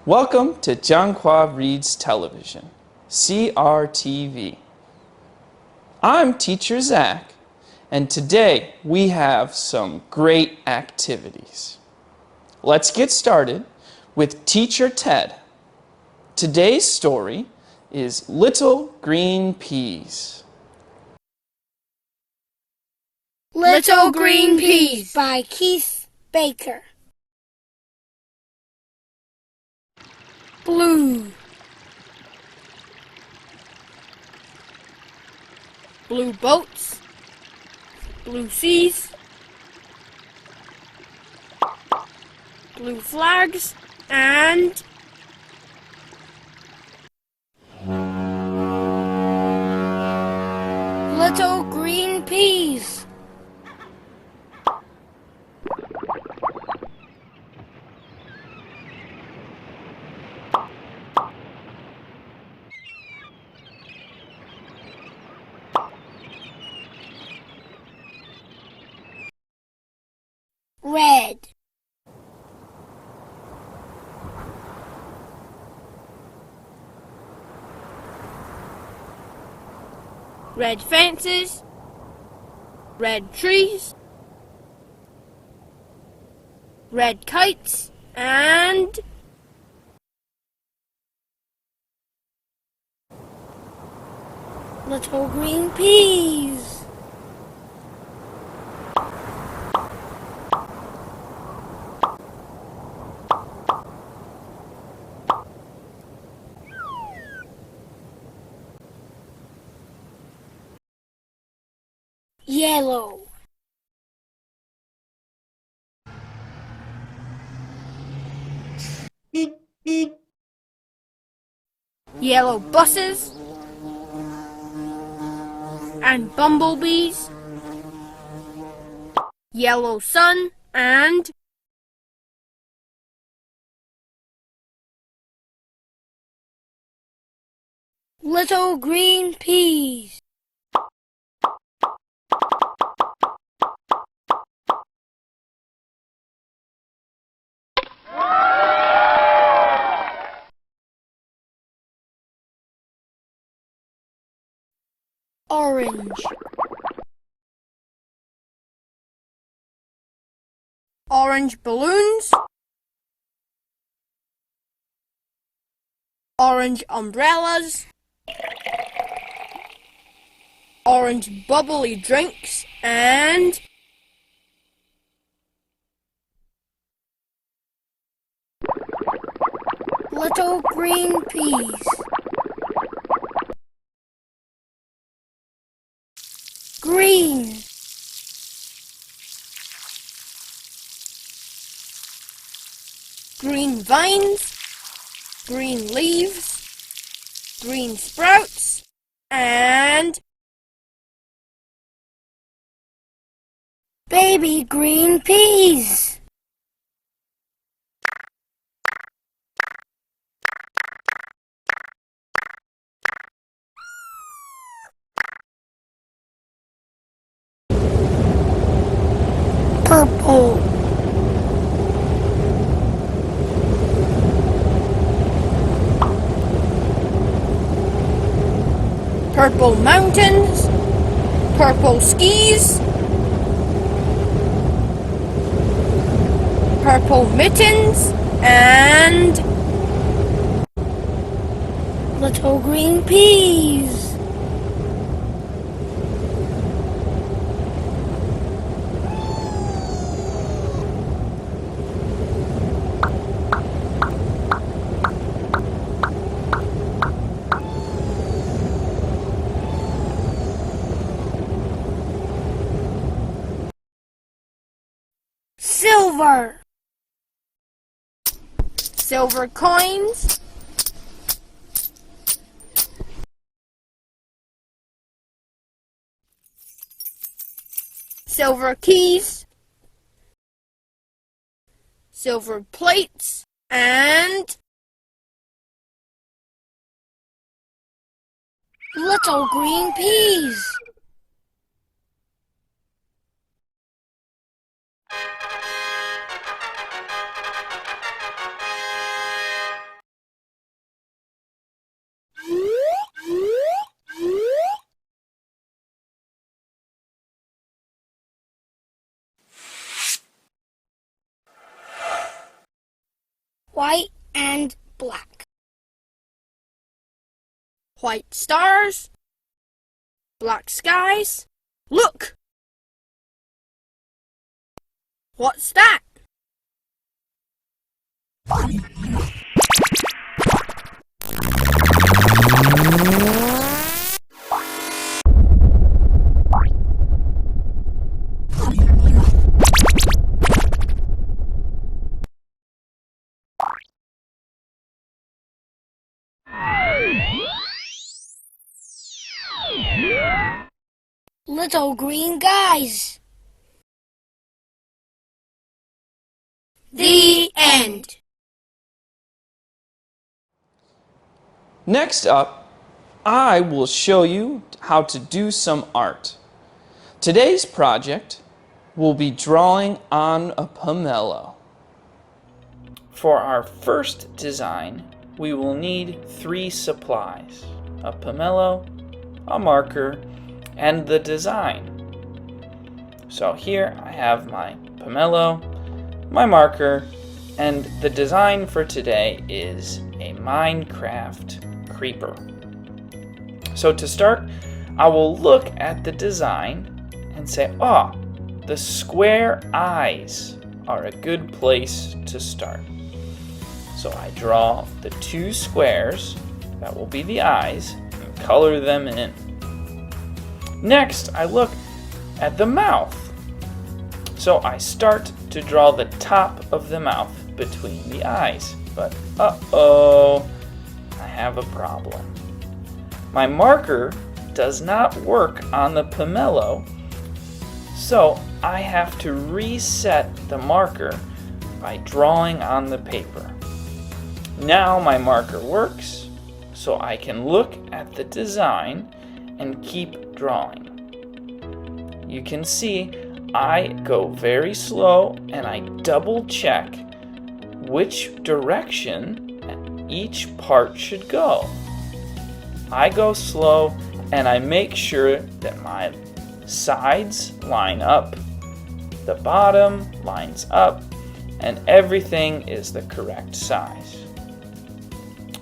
Welcome to Changhua Reads Television, CRTV. I'm Teacher Zach, and today we have some great activities. Let's get started with Teacher Ted. Today's story is Little Green Peas. Little Green Peas by Keith Baker. Blue. Blue boats. Blue seas. Blue flags. And little green peas. Red. Red fences. Red trees. Red kites. And little green peas. Yellow. Yellow buses and bumblebees. Yellow sun and little green peas. Orange. Orange balloons. Orange umbrellas. Orange bubbly drinks and little green peas. Green. Green vines. Green leaves. Green sprouts. And baby green peas. Purple. Purple mountains. Purple skis. Purple mittens and little green peas. Silver. Silver coins. Silver keys. Silver plates and little green peas. white and black. White stars, black skies. Look! What's that? Little green guys. The end. Next up, I will show you how to do some art. Today's project will be drawing on a pomelo. For our first design, we will need 3 supplies: a pomelo, a marker, and the design. So here I have my pomelo, my marker, and the design for today is a Minecraft creeper. So to start, I will look at the design and say, oh, the square eyes are a good place to start. So I draw the 2 squares, that will be the eyes, and color them in. Next, I look at the mouth. So I start to draw the top of the mouth between the eyes. But uh-oh, I have a problem. My marker does not work on the pomelo, so I have to reset the marker by drawing on the paper. Now my marker works, so I can look at the design and keep drawing. You can see I go very slow and I double check which direction each part should go. I go slow and I make sure that my sides line up, the bottom lines up, and everything is the correct size.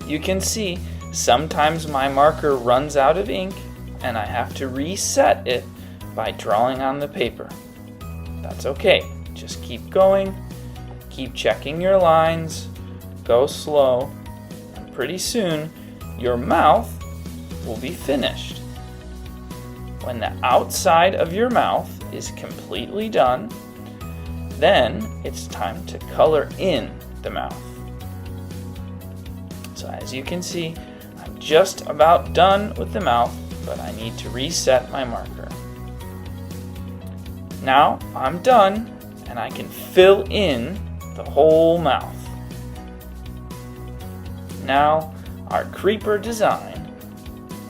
You can see sometimes my marker runs out of ink and I have to reset it by drawing on the paper. That's okay. Just keep going, keep checking your lines, go slow, and pretty soon your mouth will be finished. When the outside of your mouth is completely done, then it's time to color in the mouth. So as you can see, I'm just about done with the mouth, but I need to reset my marker. Now I'm done and I can fill in the whole mouth. Now our creeper design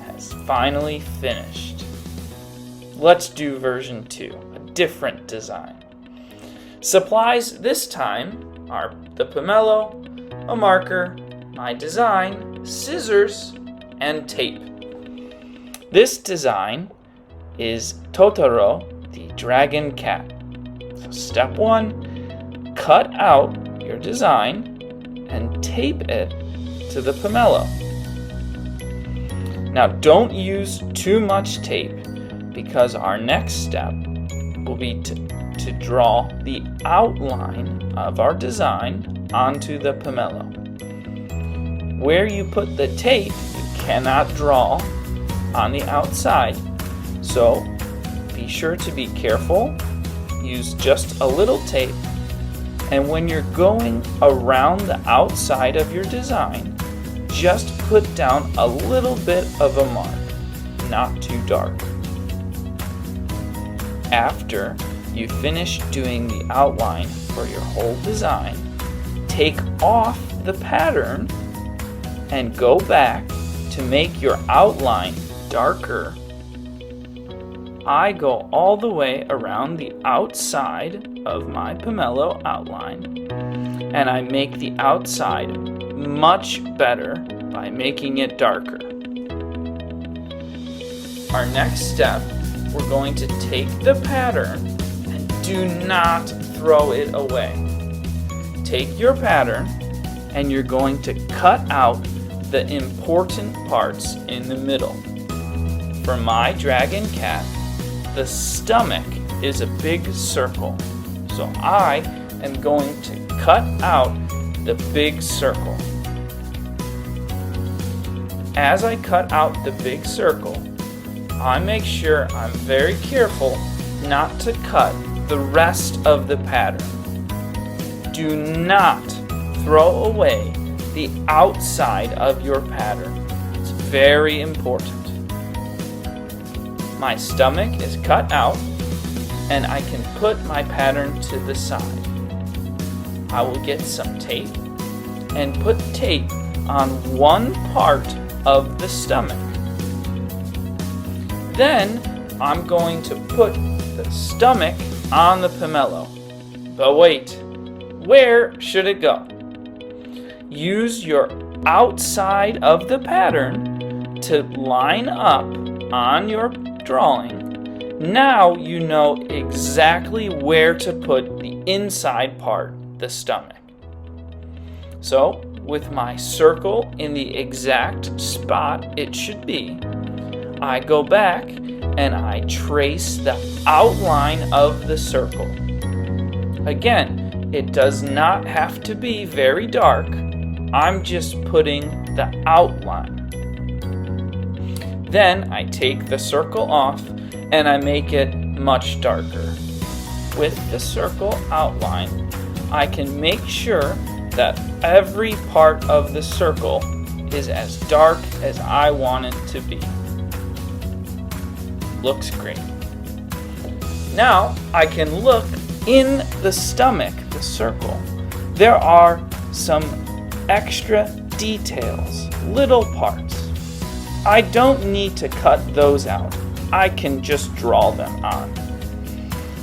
has finally finished. Let's do version 2, a different design. Supplies this time are the pomelo, a marker, my design, scissors, and tape. This design is Totoro, the dragon cat. So step 1, cut out your design and tape it to the pomelo. Now don't use too much tape because our next step will be to draw the outline of our design onto the pomelo. Where you put the tape, you cannot draw on the outside, so be sure to be careful. Use just a little tape, and when you're going around the outside of your design, just put down a little bit of a mark, not too dark. After you finish doing the outline for your whole design, take off the pattern and go back to make your outline darker. I go all the way around the outside of my pomelo outline, and I make the outside much better by making it darker. Our next step, we're going to take the pattern and do not throw it away. Take your pattern and you're going to cut out the important parts in the middle. For my dragon cat, the stomach is a big circle, so I am going to cut out the big circle. As I cut out the big circle, I make sure I'm very careful not to cut the rest of the pattern. Do not throw away the outside of your pattern. It's very important. My stomach is cut out, and I can put my pattern to the side. I will get some tape and put tape on one part of the stomach. Then I'm going to put the stomach on the pomelo. But wait, where should it go? Use your outside of the pattern to line up on your drawing. Now you know exactly where to put the inside part, the stomach. So, with my circle in the exact spot it should be, I go back and I trace the outline of the circle. Again, it does not have to be very dark. I'm just putting the outline. Then I take the circle off and I make it much darker. With the circle outline, I can make sure that every part of the circle is as dark as I want it to be. Looks great. Now I can look in the stomach, the circle. There are some extra details, little parts. I don't need to cut those out. I can just draw them on.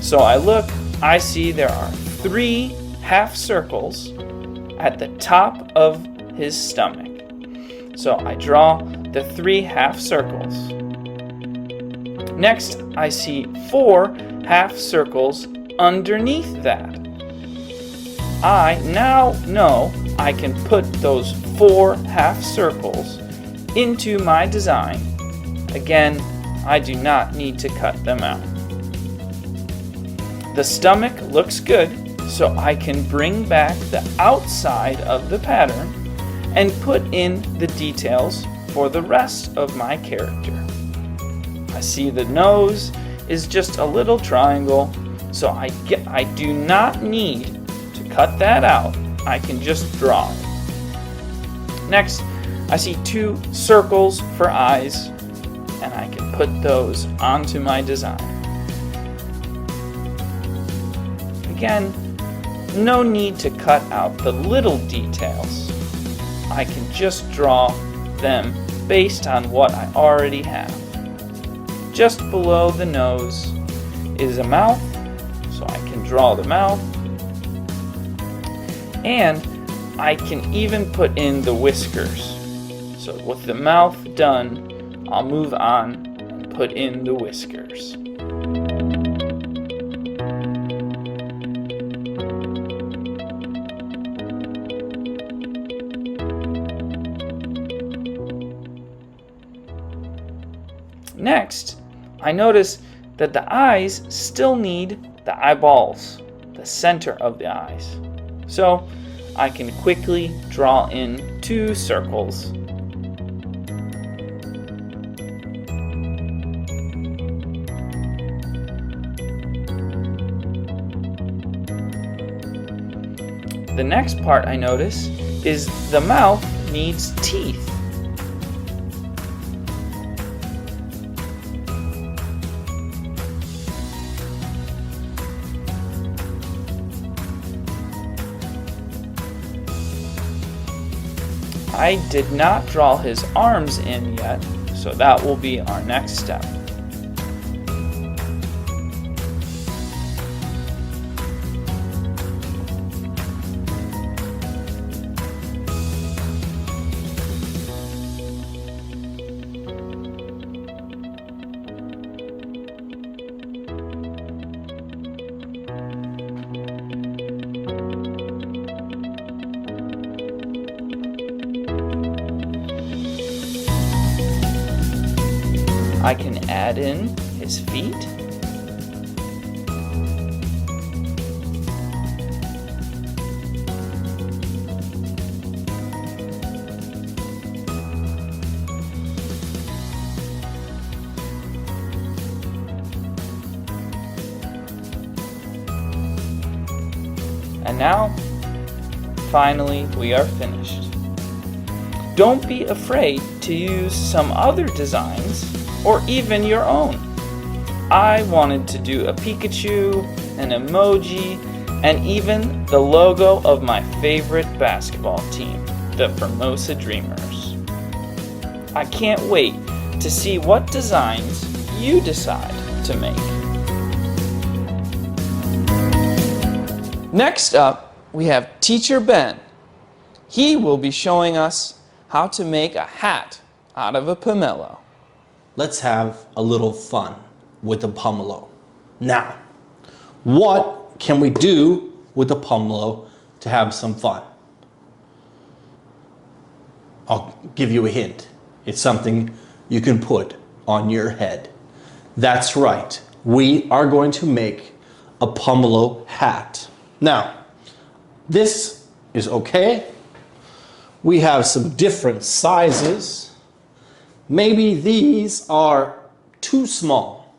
So I look, I see there are 3 half circles at the top of his stomach. So I draw the 3 half circles. Next, I see 4 half circles underneath that. I now know I can put those 4 half circles into my design. Again, I do not need to cut them out. The stomach looks good, so I can bring back the outside of the pattern and put in the details for the rest of my character. I see the nose is just a little triangle, so I do not need to cut that out. I can just draw it. Next, I see 2 circles for eyes, and I can put those onto my design. Again, no need to cut out the little details. I can just draw them based on what I already have. Just below the nose is a mouth, so I can draw the mouth. And I can even put in the whiskers. So with the mouth done, I'll move on and put in the whiskers. Next, I notice that the eyes still need the eyeballs, the center of the eyes. So I can quickly draw in 2 circles. The next part I notice is the mouth needs teeth. I did not draw his arms in yet, so that will be our next step. I can add in his feet. And now, finally, we are finished. Don't be afraid to use some other designs or even your own. I wanted to do a Pikachu, an emoji, and even the logo of my favorite basketball team, the Formosa Dreamers. I can't wait to see what designs you decide to make. Next up, we have Teacher Ben. He will be showing us how to make a hat out of a pomelo. Let's have a little fun with the pomelo. Now, what can we do with the pomelo to have some fun? I'll give you a hint. It's something you can put on your head. That's right. We are going to make a pomelo hat. Now, this is okay. We have some different sizes. Maybe these are too small.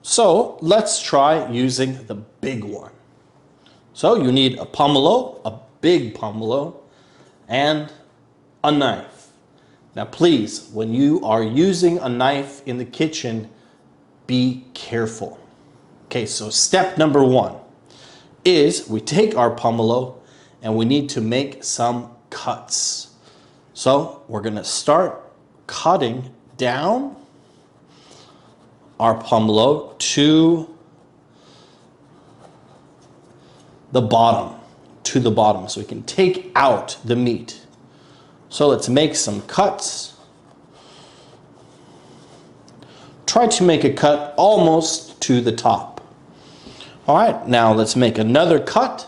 So let's try using the big one. So you need a pomelo, a big pomelo, and a knife. Now please, when you are using a knife in the kitchen, be careful. Okay, so step number one is we take our pomelo and we need to make some cuts. So we're going to start cutting down our pomelo to the bottom, so we can take out the meat. So let's make some cuts. Try to make a cut almost to the top. All right, now let's make another cut.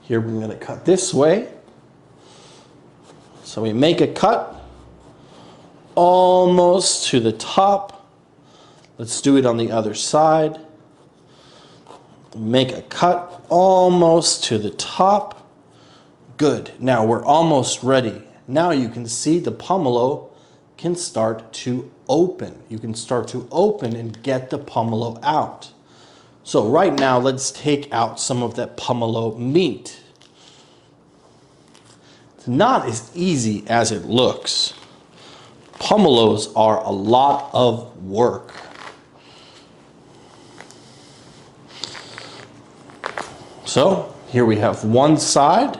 Here we're going to cut this way. So we make a cut almost to the top. Let's do it on the other side. Make a cut almost to the top. Good. Now we're almost ready. Now you can see the pomelo can start to open. You can start to open and get the pomelo out. So right now, let's take out some of that pomelo meat. It's not as easy as it looks. Pomelos are a lot of work. So here we have one side.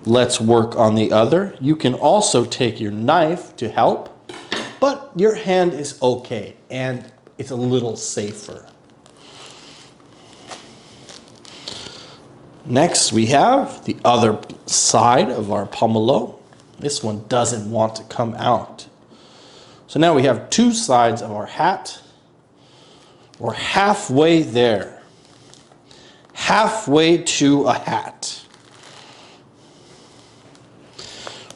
Let's work on the other. You can also take your knife to help, but your hand is okay and it's a little safer. Next, we have the other side of our pomelo. This one doesn't want to come out. So now we have two sides of our hat. We're halfway there. Halfway to a hat.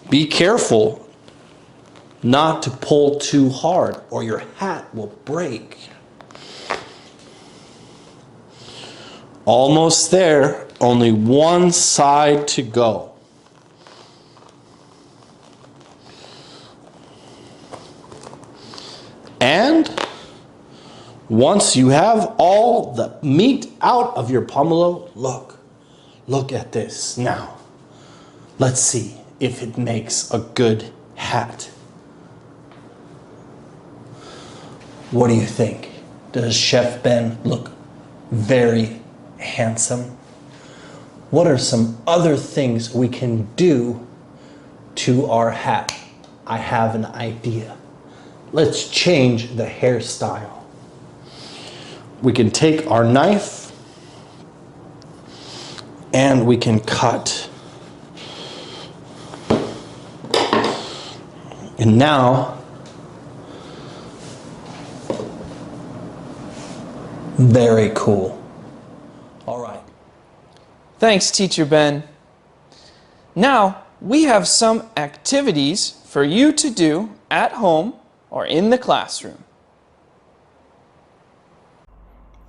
Be careful not to pull too hard or your hat will break. Almost there. Only one side to go. And once you have all the meat out of your pomelo, look at this. Now, let's see if it makes a good hat. What do you think? Does Chef Ben look very handsome? What are some other things we can do to our hat? I have an idea. Let's change the hairstyle. We can take our knife and we can cut. And now, very cool. All right. Thanks, Teacher Ben. Now, we have some activities for you to do at home or in the classroom.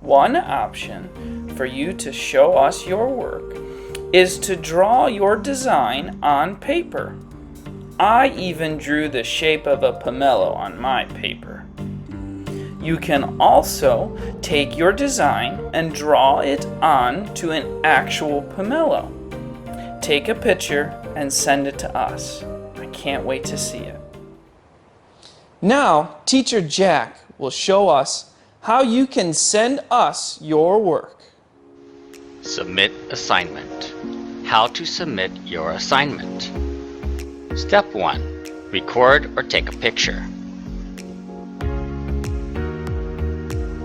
One option for you to show us your work is to draw your design on paper. I even drew the shape of a pomelo on my paper. You can also take your design and draw it on to an actual pomelo. Take a picture and send it to us. I can't wait to see it. Now, Teacher Jack will show us how you can send us your work. Submit assignment. How to submit your assignment. Step 1. Record or take a picture.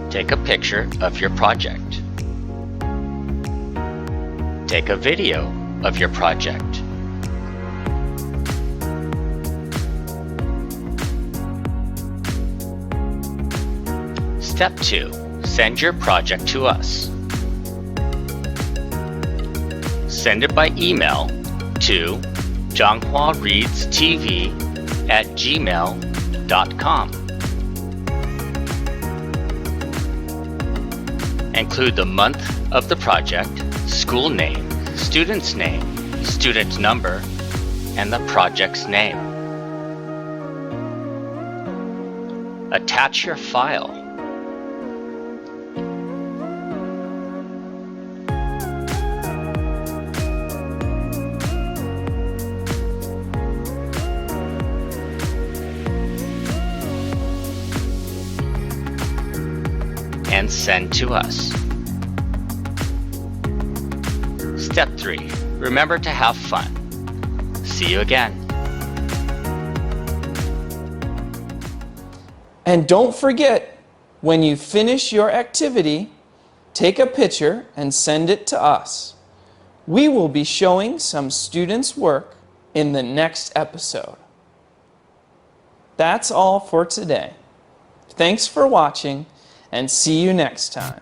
Take a picture of your project. Take a video of your project. Step 2. Send your project to us. Send it by email to changhua@gmail.com. Include the month of the project, school name, student's name, student number, and the project's name. Attach your file. And send to us. Step 3. Remember to have fun. See you again. And don't forget, when you finish your activity, take a picture and send it to us. We will be showing some students' work in the next episode. That's all for today. Thanks for watching, and see you next time.